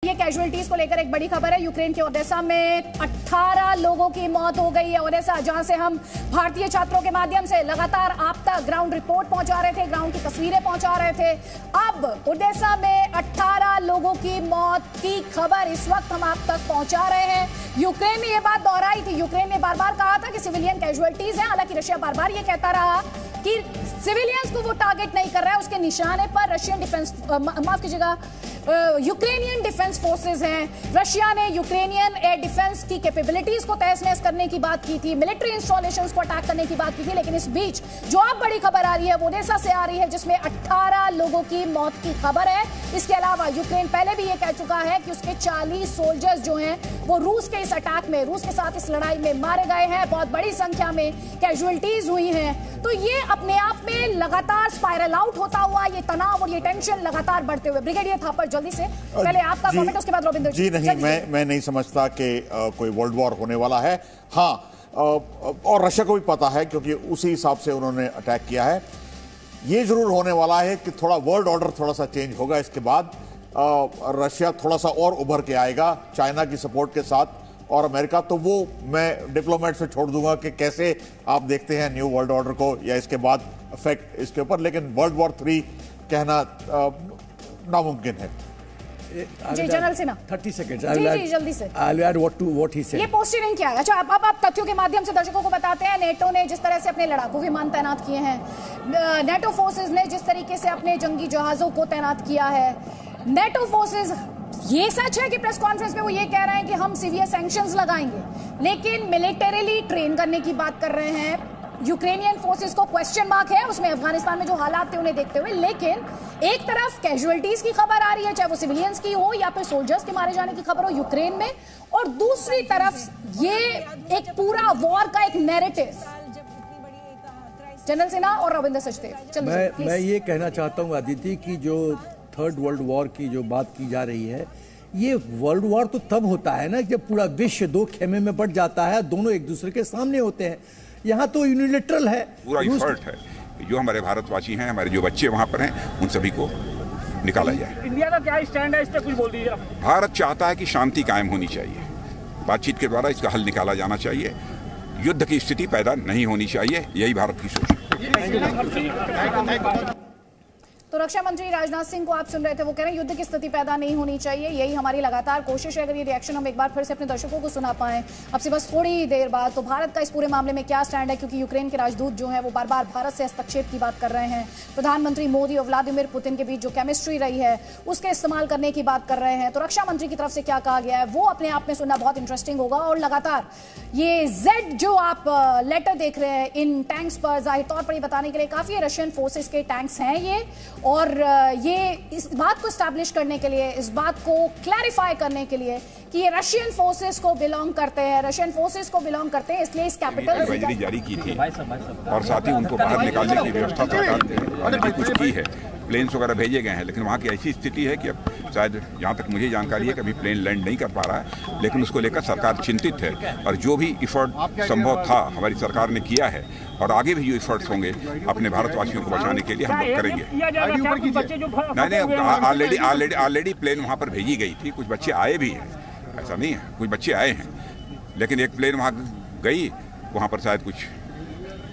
ये कैजुअलिटीज को लेकर एक बड़ी खबर है। यूक्रेन के ओडेसा में 18 लोगों की मौत हो गई है। ओडेसा, जहां से हम भारतीय छात्रों के माध्यम से लगातार आप तक ग्राउंड रिपोर्ट पहुंचा रहे थे, ग्राउंड की तस्वीरें पहुंचा रहे थे। अब ओडेसा में 18 लोगों की मौत की खबर इस वक्त हम आप तक पहुंचा रहे हैं। यूक्रेन ने यह बात दोहराई थी। यूक्रेन ने बार बार कहा था कि सिविलियन कैजुअलिटीज हैं। हालांकि रशिया बार बार यह कहता रहा कि सिविलियंस को वो टारगेट नहीं कर रहा है, उसके निशाने पर रशियन डिफेंस, माफ कीजिएगा, यूक्रेनियन डिफेंस फोर्सेस हैं। रशिया ने यूक्रेनियन एयर डिफेंस की कैपेबिलिटीज को तहस-नहस करने की बात की थी, मिलिट्री इंस्टॉलेशंस को अटैक करने की बात की थी। लेकिन इस बीच जो अब बड़ी खबर आ रही है वो ओडेसा से आ रही है, जिसमें 18 लोगों की मौत की खबर है। इसके अलावा यूक्रेन पहले भी ये कह चुका है कि उसके 40 सोल्जर्स जो हैं वो रूस के इस अटैक में, रूस के साथ इस लड़ाई में मारे गए हैं। बहुत बड़ी संख्या में कैजुअलिटीज हुई हैं। तो ये अपने आप में लगातार स्पाइरल आउट होता हुआ ये तनाव और ये टेंशन लगातार बढ़ते हुए। ब्रिगेडियर थापर, जल्दी से पहले आपका कमेंट, उसके बाद रविंद्र जी। नहीं, मैं नहीं समझता कि कोई वर्ल्ड वॉर होने वाला है। हाँ, और रशिया को भी पता है क्योंकि उसी हिसाब से उन्होंने अटैक किया है। ये जरूर होने वाला है कि थोड़ा वर्ल्ड ऑर्डर थोड़ा सा चेंज होगा। इसके बाद रशिया थोड़ा सा और उभर के आएगा चाइना की सपोर्ट के साथ, और अमेरिका। तो वो मैं डिप्लोमेट से छोड़ दूंगा कि कैसे आप देखते हैं न्यू वर्ल्ड ऑर्डर को या इसके बाद इफेक्ट इसके ऊपर। लेकिन वर्ल्ड वॉर 3 कहना नामुमकिन है। जी, जनरल सिन्हा, 30 seconds. जी, जल्दी से। I'll add what he said. ये पोस्टरिंग क्या है? अच्छा, अब आप तथ्यों के माध्यम से दर्शकों को बताते हैं। नेटो ने जिस तरह से अपने लड़ाकू विमान तैनात किए हैं, नेटो फोर्सेस ने जिस तरीके से अपने जंगी जहाजों को तैनात किया है, नेटो फोर्सेस, ये सच है कि प्रेस कॉन्फ्रेंस में वो ये कह रहे हैं कि हम सीवियर सैंक्शंस लगाएंगे, लेकिन मिलिटरीली ट्रेन करने की बात कर रहे हैं। यूक्रेनियन फोर्सेस को क्वेश्चन मार्क है उसमें, अफगानिस्तान में जो हालात थे उन्हें देखते हुए। लेकिन एक तरफ कैजुअलिटीज की खबर आ रही है, चाहे वो सिविलियंस की हो या फिर सोल्जर्स के मारे जाने की खबर हो यूक्रेन में, और दूसरी तरफ ये एक पूरा वॉर का एक नैरेटिव। जनरल सिन्हा और रविंद्र सचदेव, मैं ये कहना चाहता हूँ आदित्य की जो थर्ड वर्ल्ड वॉर की जो बात की जा रही है, ये वर्ल्ड वॉर तो तब होता है ना जब पूरा विश्व दो खेमे में बढ़ जाता है, दोनों एक दूसरे के सामने होते हैं। यहाँ तो यूनिलेटरल है, पूरा इफर्ट है। जो हमारे भारतवासी हैं, हमारे जो बच्चे वहाँ पर हैं, उन सभी को निकाला जाए। इंडिया का क्या स्टैंड है, इस पर कुछ बोल दीजिए। भारत चाहता है कि शांति कायम होनी चाहिए, बातचीत के द्वारा इसका हल निकाला जाना चाहिए, युद्ध की स्थिति पैदा नहीं होनी चाहिए, यही भारत की सोच है। तो रक्षा मंत्री राजनाथ सिंह को आप सुन रहे थे, वो कह रहे हैं युद्ध की स्थिति पैदा नहीं होनी चाहिए, यही हमारी लगातार कोशिश है। अगर ये रिएक्शन हम एक बार फिर से अपने दर्शकों को सुना पाएं अब से बस थोड़ी देर बाद, तो भारत का इस पूरे मामले में क्या स्टैंड है, क्योंकि यूक्रेन के राजदूत जो हैं वो बार बार भारत से हस्तक्षेप की बात कर रहे हैं। प्रधानमंत्री मोदी और व्लादिमीर पुतिन के बीच जो केमिस्ट्री रही है उसके इस्तेमाल करने की बात कर रहे हैं। तो रक्षा मंत्री की तरफ से क्या कहा गया है वो अपने आप में सुनना बहुत इंटरेस्टिंग होगा। और लगातार ये जेड जो आप लेटर देख रहे हैं इन टैंक्स पर, जाहिर तौर पर ये बताने के लिए काफी रशियन फोर्सेस के टैंक्स हैं ये, और ये इस बात को स्टैब्लिश करने के लिए, इस बात को क्लैरिफाई करने के लिए कि ये रशियन फोर्सेस को बिलोंग करते हैं, रशियन फोर्सेस को बिलोंग करते हैं, इसलिए इस कैपिटल एडवाइजरी जारी की थी और साथ ही उनको बाहर निकालने की व्यवस्था सरकार ने कुछ की है। प्लेन्स वगैरह भेजे गए हैं, लेकिन वहाँ की ऐसी स्थिति है कि अब शायद जहाँ तक मुझे जानकारी है कि अभी प्लेन लैंड नहीं कर पा रहा है, लेकिन उसको लेकर सरकार चिंतित है। और जो भी इफर्ट संभव था हमारी सरकार ने किया है, और आगे भी जो इफर्ट्स होंगे अपने भारतवासियों को बचाने के लिए हम लोग करेंगे। नहीं, ऑलरेडी प्लेन वहाँ पर भेजी गई थी, कुछ बच्चे आए भी हैं, ऐसा नहीं है, कुछ बच्चे आए हैं, लेकिन एक प्लेन वहाँ गई, वहाँ पर शायद कुछ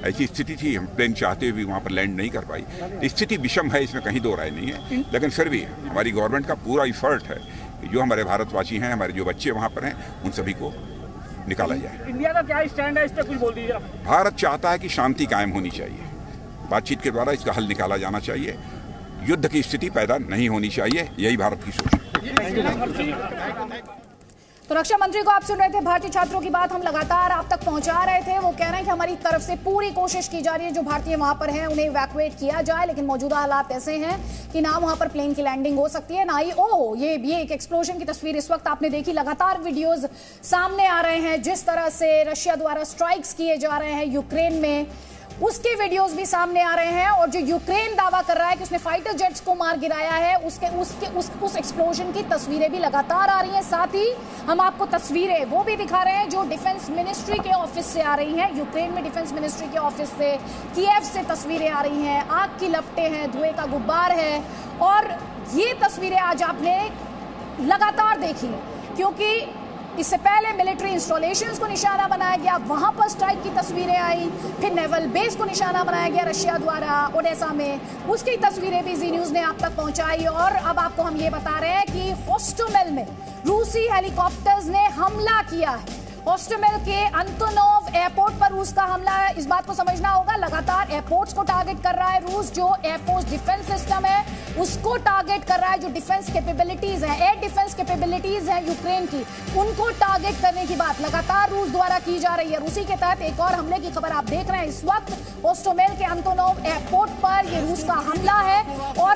ऐसी स्थिति थी, हम प्लेन चाहते हुए भी वहाँ पर लैंड नहीं कर पाई। स्थिति विषम है, इसमें कहीं दो राय नहीं है, लेकिन फिर भी हमारी गवर्नमेंट का पूरा इफर्ट है कि जो हमारे भारतवासी हैं, हमारे जो बच्चे वहाँ पर हैं, उन सभी को निकाला जाए। इंडिया का क्या स्टैंड है, इस पर कुछ बोल दीजिए। भारत चाहता है कि शांति कायम होनी चाहिए, बातचीत के द्वारा इसका हल निकाला जाना चाहिए, युद्ध की स्थिति पैदा नहीं होनी चाहिए, यही भारत की सोच है। तो रक्षा मंत्री को आप सुन रहे थे। भारतीय छात्रों की बात हम लगातार आप तक पहुंचा रहे थे। वो कह रहे हैं कि हमारी तरफ से पूरी कोशिश की जा रही है, जो भारतीय वहां पर हैं उन्हें इवैक्यूएट किया जाए, लेकिन मौजूदा हालात ऐसे हैं कि ना वहां पर प्लेन की लैंडिंग हो सकती है, ना ही ये एक एक्सप्लोजन की तस्वीर इस वक्त आपने देखी। लगातार वीडियोज सामने आ रहे हैं, जिस तरह से रशिया द्वारा स्ट्राइक्स किए जा रहे हैं यूक्रेन में, उसके वीडियोस भी सामने आ रहे हैं। और जो यूक्रेन दावा कर रहा है कि उसने फाइटर जेट्स को मार गिराया है, उस एक्सप्लोजन की तस्वीरें भी लगातार आ रही हैं। साथ ही हम आपको तस्वीरें वो भी दिखा रहे हैं जो डिफेंस मिनिस्ट्री के ऑफिस से आ रही हैं। यूक्रेन में डिफेंस मिनिस्ट्री के ऑफिस से, कीव से तस्वीरें आ रही हैं। आग की लपटें हैं, धुएं का गुब्बार है, और ये तस्वीरें आज आपने लगातार देखिए, क्योंकि इससे पहले मिलिट्री इंस्टॉलेशंस को निशाना बनाया गया, वहां पर स्ट्राइक की तस्वीरें आई, फिर नेवल बेस को निशाना बनाया गया रशिया द्वारा ओडेसा में, उसकी तस्वीरें भी जी न्यूज ने आप तक पहुंचाई। और अब आपको हम ये बता रहे हैं कि होस्टोमेल में रूसी हेलीकॉप्टर्स ने हमला किया है। होस्टोमेल के अंतोनोव एयरपोर्ट पर रूस का हमला है। इस बात को समझना होगा, लगातार एयरपोर्ट्स को टारगेट कर रहा है रूस। जो एयरफोर्स डिफेंस सिस्टम है उसको टारगेट कर रहा है, जो डिफेंस कैपेबिलिटीज है, एयर डिफेंस कैपेबिलिटीज है यूक्रेन की, उनको टारगेट करने की बात लगातार रूस द्वारा की जा रही है। रूसी के तहत एक और हमले की खबर आप देख रहे हैं इस वक्त। होस्टोमेल के अंतोनोव एयरपोर्ट पर ये रूस का हमला है और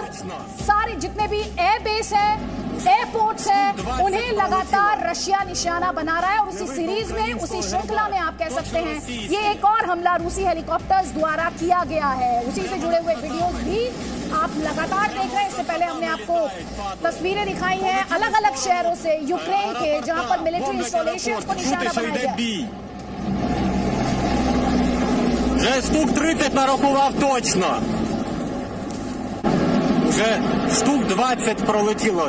सारे जितने भी एयर बेस है, एयरपोर्ट्स हैं, उन्हें लगातार रशिया निशाना बना रहा है। और उसी सीरीज में, उसी श्रृंखला में आप कह सकते हैं ये एक और हमला रूसी हेलीकॉप्टर्स द्वारा किया गया है। उसी से जुड़े हुए वीडियोस भी आप लगातार देख रहे हैं। इससे पहले हमने आपको तस्वीरें दिखाई हैं अलग अलग शहरों से यूक्रेन के, जहां पर मिलिट्री इंस्टॉलेशंस को निशाना बनाया गया। Вже штук 30 нарахував точно. Вже штук 20 пролетіло.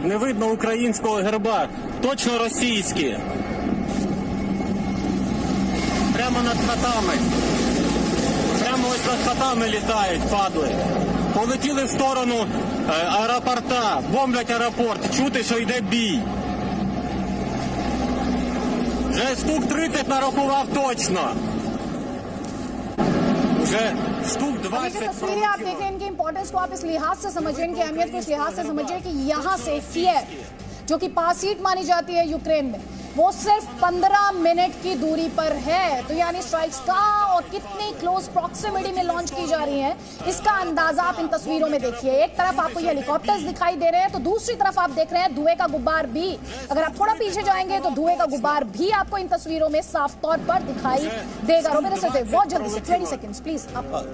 Не видно українського герба. Точно російські. Прямо над хатами. Прямо ось над хатами літають, падли. Полетіли в сторону аеропорта. Бомблять аеропорт. Чути, що йде бій. Вже штук 30 нарахував точно. तस्वीरें आप देखें, इनकी इंपॉर्टेंस को आप इस लिहाज से समझिए, इनकी अहमियत को इस लिहाज से समझिए कि यहाँ से कीव, जो कि पास सीट मानी जाती है यूक्रेन में, वो सिर्फ 15 मिनट की दूरी पर है। तो यानी स्ट्राइक्स कहाँ और कितनी क्लोज प्रॉक्सिमिटी में लॉन्च की जा रही हैं, इसका अंदाजा आप इन तस्वीरों में देखिए। एक तरफ आपको ये हेलीकॉप्टर्स दिखाई दे रहे हैं, तो दूसरी तरफ आप देख रहे हैं धुएं का गुब्बार भी। अगर आप थोड़ा पीछे जाएंगे तो धुएं का गुब्बार भी आपको इन तस्वीरों में साफ तौर पर दिखाई देगा। बहुत जल्दी से 20 सेकंड्स प्लीज।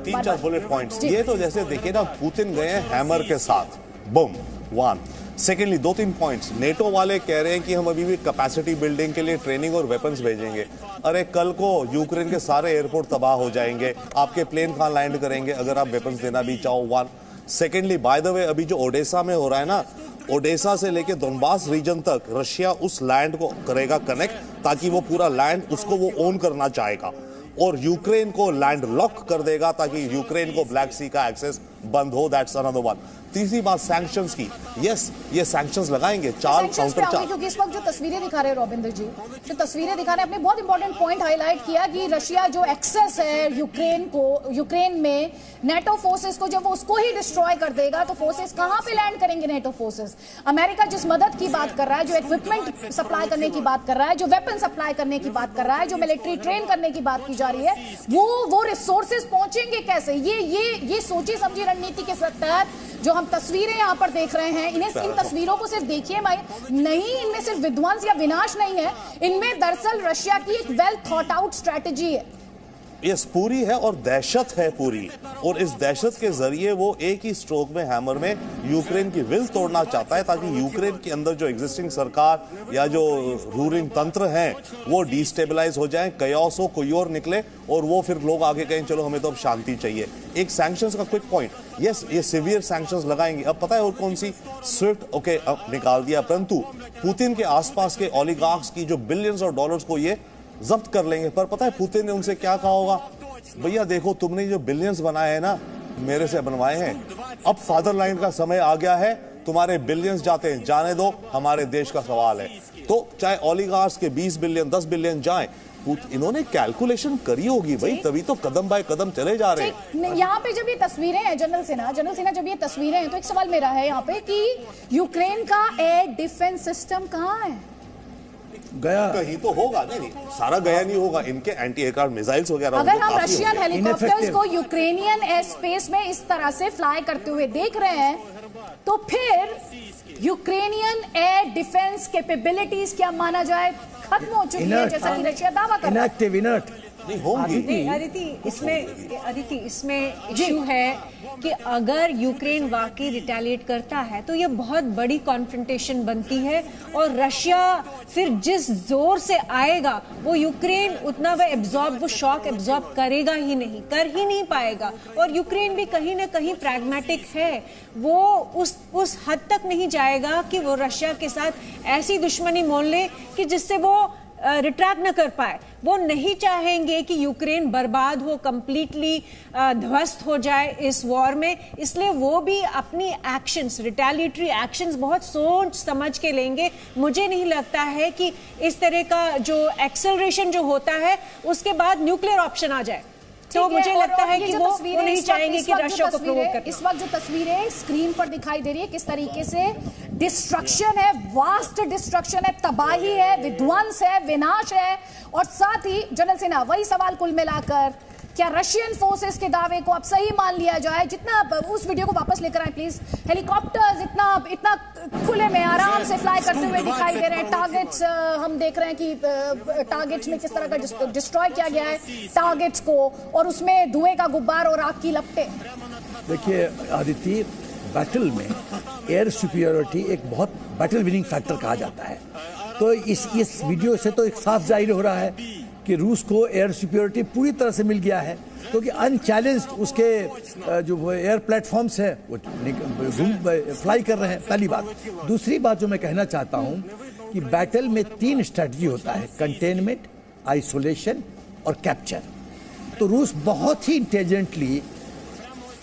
3-4 bullet points. ये तो जैसे देखिए ना, पुतिन गए हैं हैमर के साथ, बूम, 1। Secondly 2-3 points. नेटो वाले कह रहे हैं कि हम अभी भी कैपेसिटी बिल्डिंग के लिए ट्रेनिंग और वेपन्स भेजेंगे। अरे कल को यूक्रेन के सारे एयरपोर्ट तबाह हो जाएंगे, आपके प्लेन कहां लैंड करेंगे अगर आप वेपन्स देना भी चाहो, 1। सेकेंडली बाय द वे, अभी जो ओडेसा में हो रहा है ना, ओडेसा से लेके दोनबास रीजन तक रशिया उस लैंड को करेगा कनेक्ट, ताकि वो पूरा लैंड उसको वो ओन करना चाहेगा और यूक्रेन को लैंड लॉक कर देगा ताकि यूक्रेन को ब्लैक सी का एक्सेस बंद हो। That's another one. तीसरी बात सैंक्शंस की। यस, ये सैंक्शंस लगाएंगे, चार काउंटर चार। क्योंकि इस वक्त जो तस्वीरें दिखा रहे हैं रविंद्र जी, जो तस्वीरें दिखा रहे हैं, अपने बहुत इंपॉर्टेंट पॉइंट हाईलाइट किया कि रशिया जो एक्सेस है यूक्रेन में नेटो फोर्सेस को, जब वो उसको ही डिस्ट्रॉय कर देगा तो फोर्सेस कहां पे लैंड करेंगे नेटो फोर्सेस? अमेरिका जिस मदद की बात कर रहा है, जो इक्विपमेंट सप्लाई करने की बात कर रहा है, जो वेपन सप्लाई करने की बात कर रहा है, जो मिलिट्री ट्रेन करने की बात की जा रही है, वो रिसोर्सेज पहुंचेंगे कैसे? ये सोची समझी रणनीति के तहत जो हम तस्वीरें यहां पर देख रहे हैं, इन तस्वीरों को सिर्फ देखिए नहीं, इनमें सिर्फ विध्वंस या विनाश नहीं है, इनमें दरअसल रशिया की एक वेल थॉट आउट स्ट्रेटेजी है। यस, पूरी है और दहशत है पूरी, और इस दहशत के जरिए वो एक ही स्ट्रोक में, हैमर में, यूक्रेन की विल तोड़ना चाहता है ताकि यूक्रेन के अंदर जो एग्जिस्टिंग सरकार या जो रूलिंग तंत्र हैं वो डिस्टेबलाइज हो जाएं, कयास हो, कोई और निकले और वो फिर लोग आगे कहें चलो हमें तो अब शांति चाहिए। एक सैंक्शंस का क्विक पॉइंट, यस, ये सिवियर सैंक्शंस लगाएंगे। अब पता है और कौन सी? स्विफ्ट, ओके, अब निकाल दिया, परंतु पुतिन के आसपास के ओलिगार्क्स की जो बिलियंस ऑफ डॉलर्स को ये जब्त कर लेंगे। पर पता है पुतिन ने उनसे क्या कहा होगा? भैया देखो, तुमने जो बिलियंस बनाए हैं ना, मेरे से बनवाए हैं, अब फादरलैंड का समय आ गया है, तुम्हारे बिलियंस जाते हैं, जाने दो, हमारे देश का सवाल है। तो चाहे ओलिगार्क्स के 20 बिलियन 10 बिलियन जाएं, इन्होंने कैलकुलेशन करी होगी भाई, तभी तो कदम बाय कदम चले जा रहे हैं। यहाँ पे जब ये तस्वीरें हैं जनरल सेना जब ये तस्वीरें हैं, तो एक सवाल मेरा है यहाँ पे कि यूक्रेन का एयर डिफेंस सिस्टम कहाँ है? गया कहीं तो होगा। नहीं, सारा गया नहीं होगा, इनके एंटी एयरक्राफ्ट मिसाइल्स वगैरह। अगर हम रशियन हेलीकॉप्टर्स को यूक्रेनियन एयर स्पेस में इस तरह से फ्लाई करते हुए देख रहे हैं, तो फिर यूक्रेनियन एयर डिफेंस कैपेबिलिटीज क्या माना जाए खत्म हो चुकी है, जैसा कि रशिया दावा कर रहा है। Inactive, inert. नहीं होंगी। अदिति इसमें इशू है कि अगर यूक्रेन वाकई रिटेलिएट करता है तो ये बहुत बड़ी कॉन्फ्रंटेशन बनती है और रशिया फिर जिस जोर से आएगा वो यूक्रेन उतना वो शॉक एब्जॉर्ब करेगा ही नहीं, कर ही नहीं पाएगा। और यूक्रेन भी कहीं ना कहीं प्रैग्मेटिक है, वो उस हद तक नहीं जाएगा कि वो रशिया के साथ ऐसी दुश्मनी मोल ले कि जिससे वो रिट्रैक्ट न कर पाए। वो नहीं चाहेंगे कि यूक्रेन बर्बाद हो, कंप्लीटली ध्वस्त हो जाए इस वॉर में, इसलिए वो भी अपनी एक्शंस, रिटेलिएटरी एक्शंस बहुत सोच समझ के लेंगे। मुझे नहीं लगता है कि इस तरह का जो एक्सेलरेशन जो होता है उसके बाद न्यूक्लियर ऑप्शन आ जाए। तो मुझे लगता है कि वो नहीं चाहेंगे कि रशिया को प्रोवोक करे। इस वक्त जो तस्वीरें स्क्रीन पर दिखाई दे रही है, किस तरीके से डिस्ट्रक्शन है, वास्ट डिस्ट्रक्शन है, तबाही है, विध्वंस है, विनाश है। और साथ ही जनरल सिन्हा, वही सवाल कुल मिलाकर, क्या रशियन फोर्सेस के दावे को अब सही मान लिया जाए? जितना उस वीडियो को वापस लेकर आए प्लीज। हेलीकॉप्टर्स इतना खुले में आराम से फ्लाई करते हुए दिखाई दे रहे हैं। टारगेट्स हम देख रहे हैं कि टारगेट्स में किस तरह का डिस्ट्रॉय किया गया है टारगेट्स को, और उसमें धुएं का गुब्बार और आग की लपटें। देखिए आदित्य, बैटल में एयर सुपीरियरिटी एक बहुत बैटल विनिंग फैक्टर कहा जाता है। तो इस वीडियो से तो एक साफ जाहिर हो रहा है कि रूस को एयर सुपीरियरिटी पूरी तरह से मिल गया है, क्योंकि अनचैलेंज्ड उसके जो एयर प्लेटफॉर्म्स है वो फ्लाई कर रहे हैं, पहली बात। दूसरी बात जो मैं कहना चाहता हूं कि बैटल में 3 स्ट्रेटजी होता है, कंटेनमेंट, आइसोलेशन और कैप्चर। तो रूस बहुत ही इंटेलिजेंटली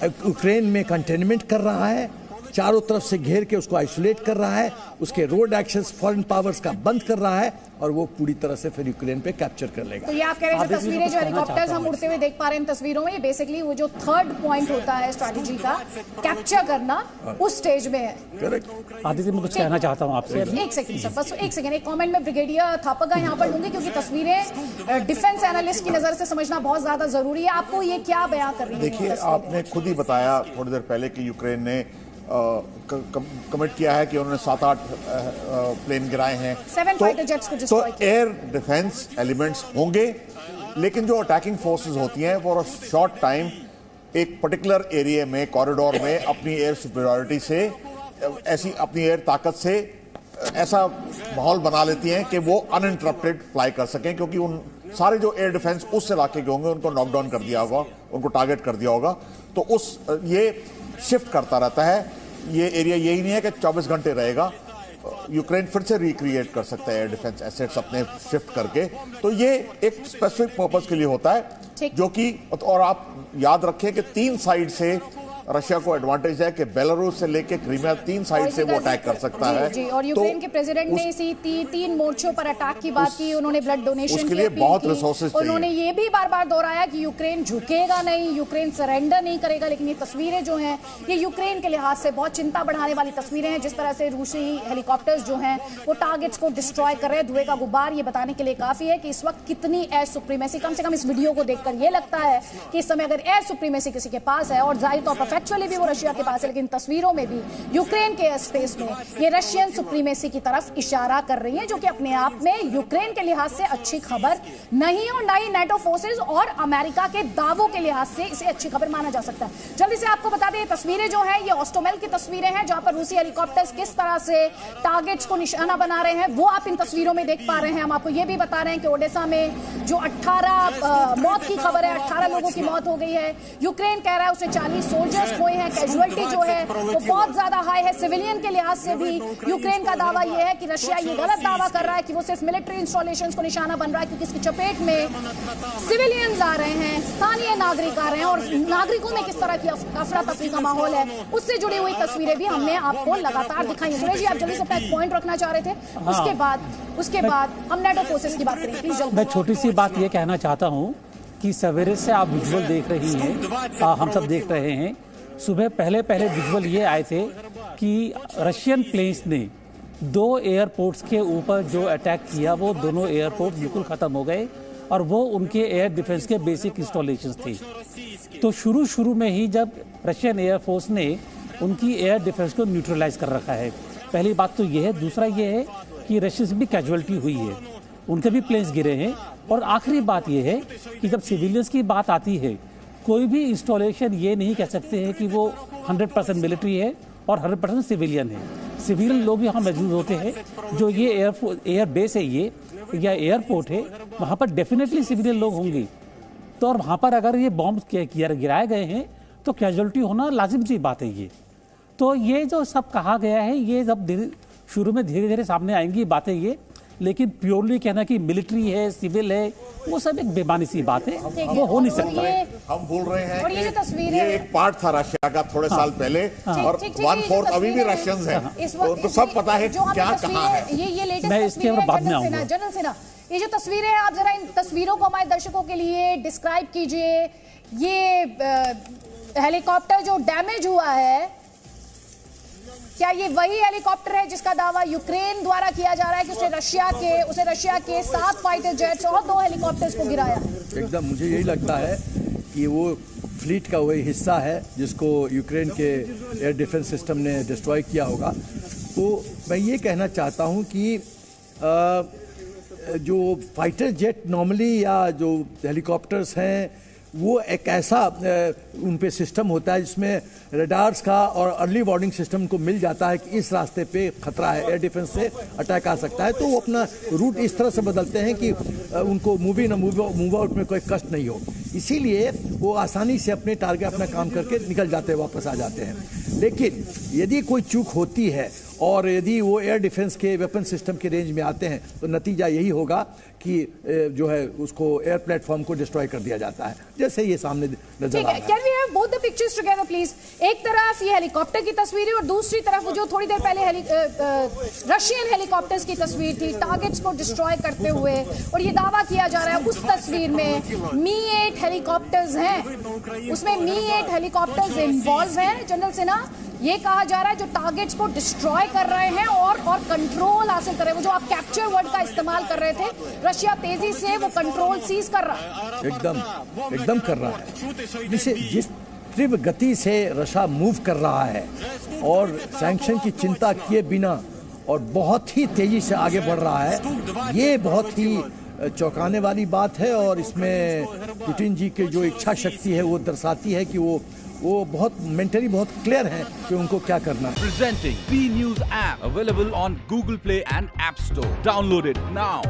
यूक्रेन में कंटेनमेंट कर रहा है, चारों तरफ से घेर के उसको आइसोलेट कर रहा है, उसके रोड एक्सेस फॉरेन पावर्स का बंद कर रहा है, और वो पूरी तरह से फिर यूक्रेन पे कैप्चर कर लेगा। तो ये आप कह रहे हैं जो तस्वीरें जो हेलीकॉप्टर्स हम उड़ते हुए देख पा रहे हैं तस्वीरों में, ये बेसिकली वो जो थर्ड पॉइंट होता है स्ट्रैटेजी का, कैप्चर करना, उस स्टेज में है। करेक्ट। आदित्य, मैं कुछ कहना चाहता हूँ आपसे। एक सेकंड सर, बस एक सेकंड, एक कमेंट में ब्रिगेडियर थापा का यहाँ पर लूंगी, क्योंकि तस्वीरें डिफेंस एनालिस्ट की नजर से समझना बहुत ज्यादा जरूरी है। आपको ये क्या बयां कर रही है? देखिए, आपने खुद ही बताया थोड़ी देर पहले कि यूक्रेन ने कमिट किया है कि उन्होंने 7-8 प्लेन गिराए हैं। 7 फाइटर जेट्स को डिस्ट्रॉय तो एयर डिफेंस एलिमेंट्स होंगे, लेकिन जो अटैकिंग फोर्सेस होती हैं फॉर अ शॉर्ट टाइम एक पर्टिकुलर एरिया में, कॉरिडोर में अपनी एयर सुपीरियरिटी से, ऐसी अपनी एयर ताकत से ऐसा माहौल बना लेती हैं कि वो अनइंटरप्टेड फ्लाई कर सकें, क्योंकि उन सारे जो एयर डिफेंस उस इलाके के होंगे उनको नॉकडाउन कर दिया होगा, उनको टारगेट कर दिया होगा। तो ये शिफ्ट करता रहता है। ये एरिया यही नहीं है कि 24 घंटे रहेगा, यूक्रेन फिर से रिक्रिएट कर सकता है एयर डिफेंस एसेट्स अपने शिफ्ट करके। तो ये एक स्पेसिफिक पर्पस के लिए होता है, जो कि, और आप याद रखें कि 3 साइड से रशिया को एडवांटेज है कि बेलारूस से लेके क्रीमिया 3 साइड से वो अटैक कर सकता है। जी, और यूक्रेन के प्रेसिडेंट ने इसी 3 मोर्चों पर अटैक की बात की। उन्होंने ब्लड डोनेशन उसके लिए बहुत रिसोर्सेज चाहिए। उन्होंने ये भी बार-बार दोहराया कि यूक्रेन झुकेगा नहीं, यूक्रेन सरेंडर नहीं करेगा। लेकिन ये तस्वीरें जो हैं, ये यूक्रेन के लिहाज से बहुत चिंता बढ़ाने वाली तस्वीरें हैं। जिस तरह से रूसी हेलीकॉप्टर्स जो हैं वो टारगेट्स को डिस्ट्रॉय कर रहे हैं, धुएं का गुब्बार, ये बताने के लिए काफी है कि इस वक्त कितनी एयर सुप्रीमेसी, कम से कम इस वीडियो को देखकर ये लगता है कि इस समय अगर एयर सुप्रीमेसी किसी के पास है, और जाहिर तौर पर फैक्चुअली भी वो रशिया के पास है, लेकिन तस्वीरों में भी यूक्रेन के स्पेस में ये रशियन सुप्रीमेसी की तरफ इशारा कर रही है, जो कि अपने आप में यूक्रेन के लिहाज से अच्छी खबर नहीं है, और ना ही नेटो फोर्सेस और अमेरिका के दावों के लिहाज से इसे अच्छी खबर माना जा सकता है। जल्दी से आपको बता दें, ये तस्वीरें जो हैं ये ऑस्टोमेल की तस्वीरें हैं, जहां पर रूसी हेलीकॉप्टर्स किस तरह से टारगेट्स को निशाना बना रहे हैं वो आप इन तस्वीरों में देख पा रहे हैं। हम आपको ये भी बता रहे हैं कि ओडेसा में जो 18 मौत की खबर है, 18 लोगों की मौत हो गई है। यूक्रेन कह रहा है उसने 40 सोल्जर्स खोए हैं, कैजुअलिटी जो है वो बहुत ज्यादा हाई है। सिविलियन के लिहाज से भी यूक्रेन का दावा यह है कि रशिया ये गलत दावा कर रहा है कि वो सिर्फ मिलिट्री इंस्टॉलेशंस को निशाना बन रहा है, क्योंकि इसकी चपेट में सिविलियंस आ रहे हैं, स्थानीय नागरिक आ रहे हैं, और नागरिकों में किस तरह की अफरा तफरी का माहौल है उससे जुड़ी हुई तस्वीरें भी हमने आपको लगातार दिखाई। सुरेश जी, आप जल्दी से अपना एक पॉइंट रखना चाह रहे थे, उसके बाद हम नेटो फोर्सेस की बात करेंगे प्लीज जल्दी। मैं छोटी सी बात ये कहना चाहता हूँ कि सवेरे से आप विजुअल देख रही हैं, हम सब देख रहे हैं। सुबह पहले विजुअल ये आए थे कि रशियन प्लेन्स ने 2 एयरपोर्ट्स के ऊपर जो अटैक किया, वो दोनों एयरपोर्ट बिल्कुल ख़त्म हो गए, और वो उनके एयर डिफेंस के बेसिक इंस्टॉलेशंस थी। तो शुरू में ही जब रशियन एयरफोर्स ने उनकी एयर डिफेंस को न्यूट्रलाइज कर रखा है, पहली बात तो ये है। दूसरा ये है कि रशिया से भी कैजुअलिटी हुई है, उनके भी प्लेन्स गिरे हैं, और आखिरी बात यह है कि जब सिविलियंस की बात आती है, कोई भी इंस्टॉलेशन ये नहीं कह सकते हैं कि वो 100% मिलिट्री है और 100% सिविलियन है। सिविलियन लोग यहाँ मौजूद होते हैं। जो ये एयर बेस है ये या एयरपोर्ट है, वहाँ पर डेफिनेटली सिविलियन लोग होंगे। तो और वहाँ पर अगर ये बॉम्ब गिराए गए हैं तो कैजुअलिटी होना लाजिम सी बात है ये। तो ये जो सब कहा गया है, ये जब शुरू में धीरे धीरे सामने आएंगी बातें ये, लेकिन प्योरली कहना कि मिलिट्री है, सिविल है, वो सब एक बेमानी सी बात है, वो हो नहीं सकता। हम भूल रहे हैं और ये जो तस्वीर ये है, एक पार्ट था रशिया का थोड़े साल पहले, और 1/4 अभी भी रशियंस हैं, तो उनको सब पता है क्या कहाँ है। ये लेटेस्ट मैं इसके ऊपर बाद में आऊंगा। जनरल सिन्हा, ये जो तस्वीरें हैं, आप जरा इन तस्वीरों को हमारे दर्शकों के लिए डिस्क्राइब कीजिए। ये हेलीकॉप्टर जो डैमेज हुआ है, क्या ये वही हेलीकॉप्टर है जिसका दावा यूक्रेन द्वारा किया जा रहा है कि उसे रशिया के 7 फाइटर जेट्स और 2 हेलीकॉप्टर्स को गिराया है? एकदम मुझे यही लगता है कि वो फ्लीट का वही हिस्सा है जिसको यूक्रेन के एयर डिफेंस सिस्टम ने डिस्ट्रॉय किया होगा। तो मैं ये कहना चाहता हूँ कि जो फाइटर जेट नॉर्मली या जो हेलीकॉप्टर्स हैं, वो एक ऐसा उन पे सिस्टम होता है जिसमें रडार्स का और अर्ली वार्निंग सिस्टम को मिल जाता है कि इस रास्ते पे खतरा है, एयर डिफेंस से अटैक आ सकता है। तो वो अपना रूट इस तरह से बदलते हैं कि उनको मूव आउट में कोई कष्ट नहीं हो। इसीलिए वो आसानी से अपने टारगेट अपना काम करके निकल जाते हैं, वापस आ जाते हैं। लेकिन यदि कोई चूक होती है और यदि वो एयर डिफेंस के वेपन सिस्टम के रेंज में आते हैं, तो नतीजा यही होगा कि जो है उसको एयर प्लेटफॉर्म को डिस्ट्रॉय कर दिया जाता है, जैसे ये सामने नजर आ रहा है। Can we have both the pictures together please? एक तरफ ये हेलीकॉप्टर की तस्वीर है और दूसरी तरफ जो थोड़ी देर पहले रशियन हेलीकॉप्टर्स की तस्वीर थी, टारगेट्स को डिस्ट्रॉय करते हुए, और ये दावा किया जा रहा है उस तस्वीर में मी-8 हेलीकॉप्टर्स हैं, उसमें मी-8 हेलीकॉप्टर्स इन्वॉल्व हैं। जनरल सिन्हा, ये कहा जा रहा है जो टारगेट्स को डिस्ट्रॉय कर रहे हैं और कंट्रोल हासिल कर रहे हैं, वो जो आप कैप्चर वर्ड का इस्तेमाल कर रहे थे, रशिया तेजी से वो कंट्रोल सीज कर रहा है। एकदम कर रहा है। जिस तीव्र गति से रशिया मूव कर रहा है और सैंक्शन की चिंता किए बिना और बहुत ही तेजी से आगे बढ़ रहा है, ये बहुत ही चौंकाने वाली बात है। और इसमें पुतिन जी की जो इच्छा शक्ति है वो दर्शाती है कि वो बहुत मेंटली बहुत क्लियर है कि उनको क्या करना है। Presenting B News app available on Google Play and App Store. Download it now.